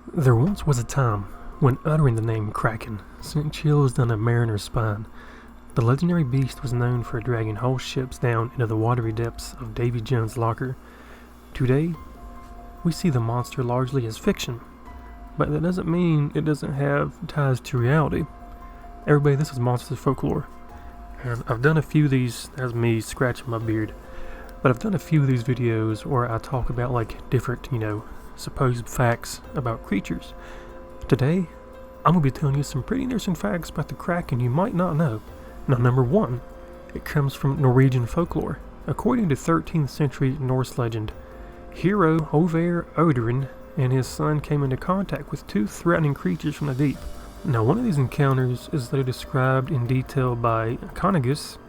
There once was a time when uttering the name Kraken sent chills down a mariner's spine. The legendary beast was known for dragging whole ships down into the watery depths of Davy Jones' locker. Today, we see the monster largely as fiction, but that doesn't mean it doesn't have ties to reality. Everybody, this is Monsters Folklore, and I've done a few of these, as me scratching my beard, but I've done a few of these videos where I talk about different, supposed facts about creatures. Today, I'm going to be telling you some pretty interesting facts about the Kraken you might not know. Now, number one, it comes from Norwegian folklore. According to 13th century Norse legend, hero Over Oderin and his son came into contact with two threatening creatures from the deep. Now, one of these encounters is later described in detail by Conagus,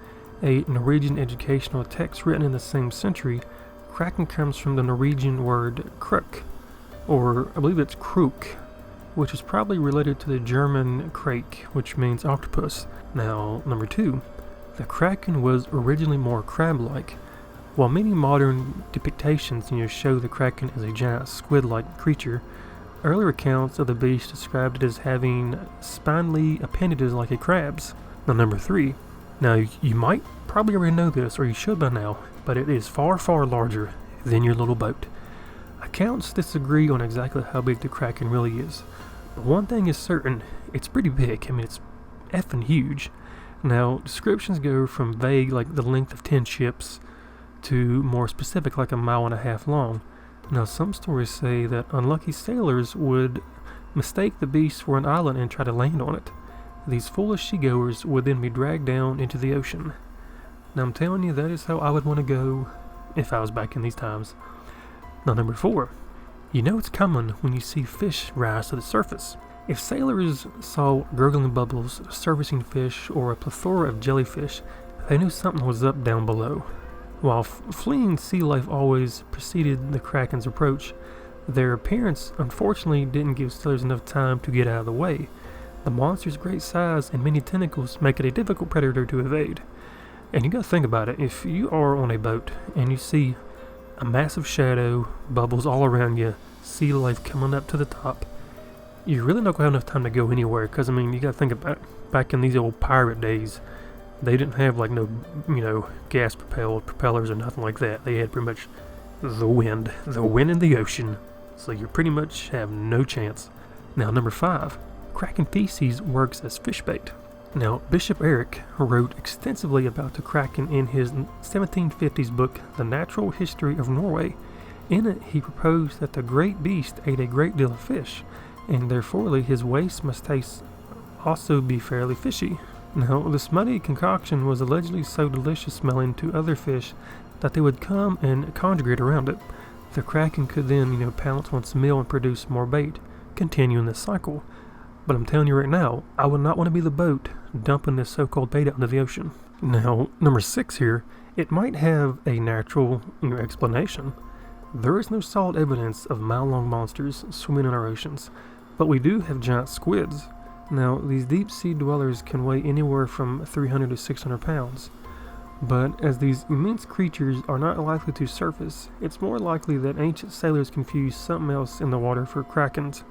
a Norwegian educational text written in the same century. Kraken comes from the Norwegian word kruk, or I believe it's kruk, which is probably related to the German krake, which means octopus. Now, number two, the Kraken was originally more crab-like. While many modern depictions show the Kraken as a giant squid-like creature, earlier accounts of the beast described it as having spindly appendages like a crab's. Now, number three, now you might probably already know this, or you should by now, but it is far, far larger than your little boat. Accounts disagree on exactly how big the Kraken really is, but one thing is certain, it's pretty big. I mean, it's effing huge. Now, descriptions go from vague, like the length of 10 ships, to more specific, like a mile and a half long. Now, some stories say that unlucky sailors would mistake the beast for an island and try to land on it. These foolish seagoers would then be dragged down into the ocean. Now, I'm telling you, that is how I would want to go if I was back in these times. Now, number four, you know it's coming when you see fish rise to the surface. If sailors saw gurgling bubbles, surfacing fish, or a plethora of jellyfish, they knew something was up down below. While fleeing sea life always preceded the Kraken's approach, their appearance unfortunately didn't give sailors enough time to get out of the way. The monster's great size and many tentacles make it a difficult predator to evade. And you gotta think about it, if you are on a boat and you see a massive shadow, bubbles all around you, sea life coming up to the top, you're really not going to have enough time to go anywhere, because I mean, you gotta think about back in these old pirate days, they didn't have no gas propelled propellers or nothing like that. They had pretty much the wind in the ocean, so you pretty much have no chance. Now, number five, Kraken feces works as fish bait. Now, Bishop Eric wrote extensively about the Kraken in his 1750s book, The Natural History of Norway. In it, he proposed that the great beast ate a great deal of fish, and therefore his waste must also be fairly fishy. Now, the smutty concoction was allegedly so delicious smelling to other fish that they would come and congregate around it. The Kraken could then, pounce on some meal and produce more bait, continuing this cycle. But I'm telling you right now, I would not want to be the boat dumping this so-called bait out into the ocean. Now, number six here, it might have a natural explanation. There is no solid evidence of mile-long monsters swimming in our oceans, but we do have giant squids. Now, these deep-sea dwellers can weigh anywhere from 300 to 600 pounds. But as these immense creatures are not likely to surface, it's more likely that ancient sailors confused something else in the water for krakens.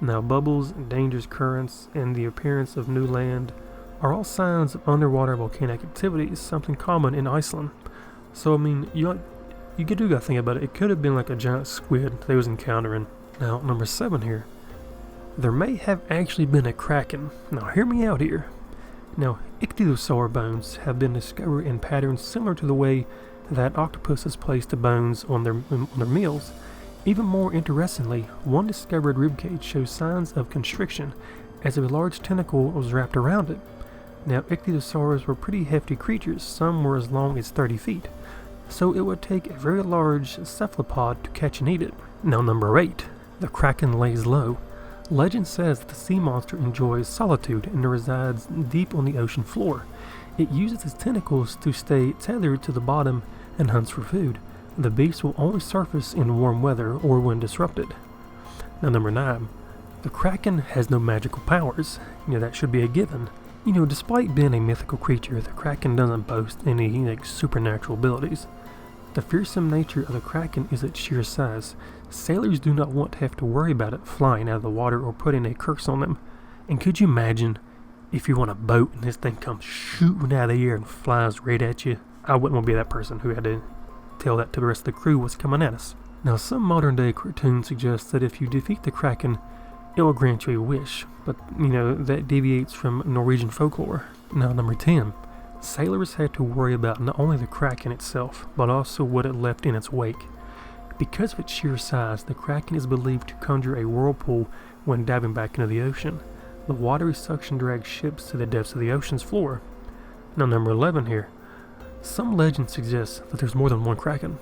Now, bubbles, dangerous currents, and the appearance of new land are all signs of underwater volcanic activity, something common in Iceland. So, I mean, you do gotta think about it. It could have been like a giant squid they was encountering. Now, number seven here. There may have actually been a Kraken. Now, hear me out here. Now, ichthyosaur bones have been discovered in patterns similar to the way that octopuses place the bones on their meals. Even more interestingly, one discovered ribcage shows signs of constriction, as if a large tentacle was wrapped around it. Now, ichthyosaurs were pretty hefty creatures, some were as long as 30 feet, so it would take a very large cephalopod to catch and eat it. Now, number 8, the Kraken lays low. Legend says that the sea monster enjoys solitude and resides deep on the ocean floor. It uses its tentacles to stay tethered to the bottom and hunts for food. The beast will only surface in warm weather or when disrupted. Now, number 9, the Kraken has no magical powers. That should be a given. Despite being a mythical creature, the Kraken doesn't boast any supernatural abilities. The fearsome nature of the Kraken is its sheer size. Sailors do not want to have to worry about it flying out of the water or putting a curse on them. And could you imagine if you're on a boat and this thing comes shooting out of the air and flies right at you? I wouldn't want to be that person who had to tell that to the rest of the crew what's coming at us. Now, some modern day cartoons suggest that if you defeat the Kraken, it will grant you a wish, but, that deviates from Norwegian folklore. Now, number 10. Sailors had to worry about not only the Kraken itself, but also what it left in its wake. Because of its sheer size, the Kraken is believed to conjure a whirlpool when diving back into the ocean. The watery suction drags ships to the depths of the ocean's floor. Now, number 11 here. Some legends suggest that there's more than one Kraken.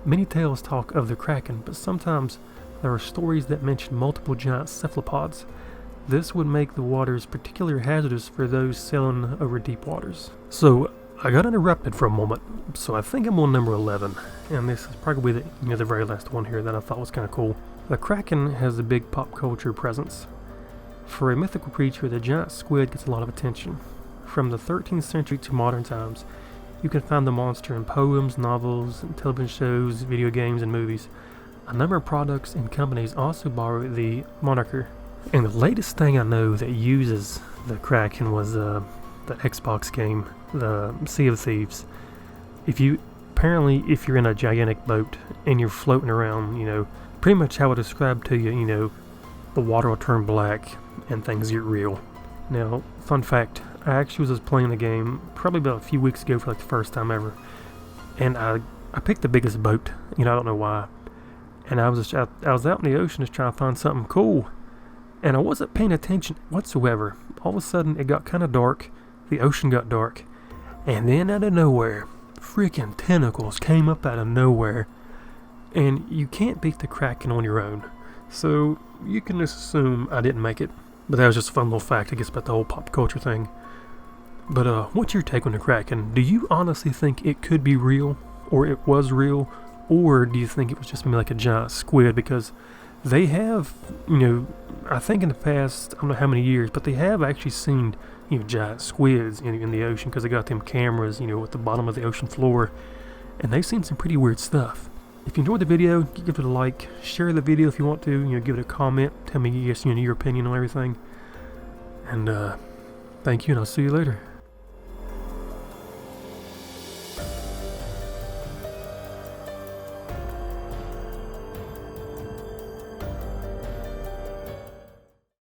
Many tales talk of the Kraken, but sometimes there are stories that mention multiple giant cephalopods. This would make the waters particularly hazardous for those sailing over deep waters. So, I got interrupted for a moment, so I think I'm on number 11, and this is probably the very last one here that I thought was kind of cool. The Kraken has a big pop culture presence. For a mythical creature, the giant squid gets a lot of attention. From the 13th century to modern times, you can find the monster in poems, novels, television shows, video games, and movies. A number of products and companies also borrow the moniker. And the latest thing I know that uses the Kraken was the Xbox game, the Sea of Thieves. If you're in a gigantic boat and you're floating around, pretty much how I described to you, the water will turn black and things get real. Now, fun fact, I actually was playing the game probably about a few weeks ago for the first time ever, and I picked the biggest boat. I don't know why, and I was out in the ocean just trying to find something cool, and I wasn't paying attention whatsoever. All of a sudden, it got kind of dark. The ocean got dark, and then out of nowhere, freaking tentacles came up out of nowhere, and you can't beat the Kraken on your own. So you can just assume I didn't make it. But that was just a fun little fact, I guess, about the whole pop culture thing. But what's your take on the Kraken? Do you honestly think it could be real, or it was real, or do you think it was just maybe like a giant squid? Because they have, I think in the past, I don't know how many years, but they have actually seen, giant squids in the ocean, because they got them cameras, at the bottom of the ocean floor, and they've seen some pretty weird stuff. If you enjoyed the video, give it a like, share the video if you want to, give it a comment, tell me your opinion on everything, and thank you, and I'll see you later.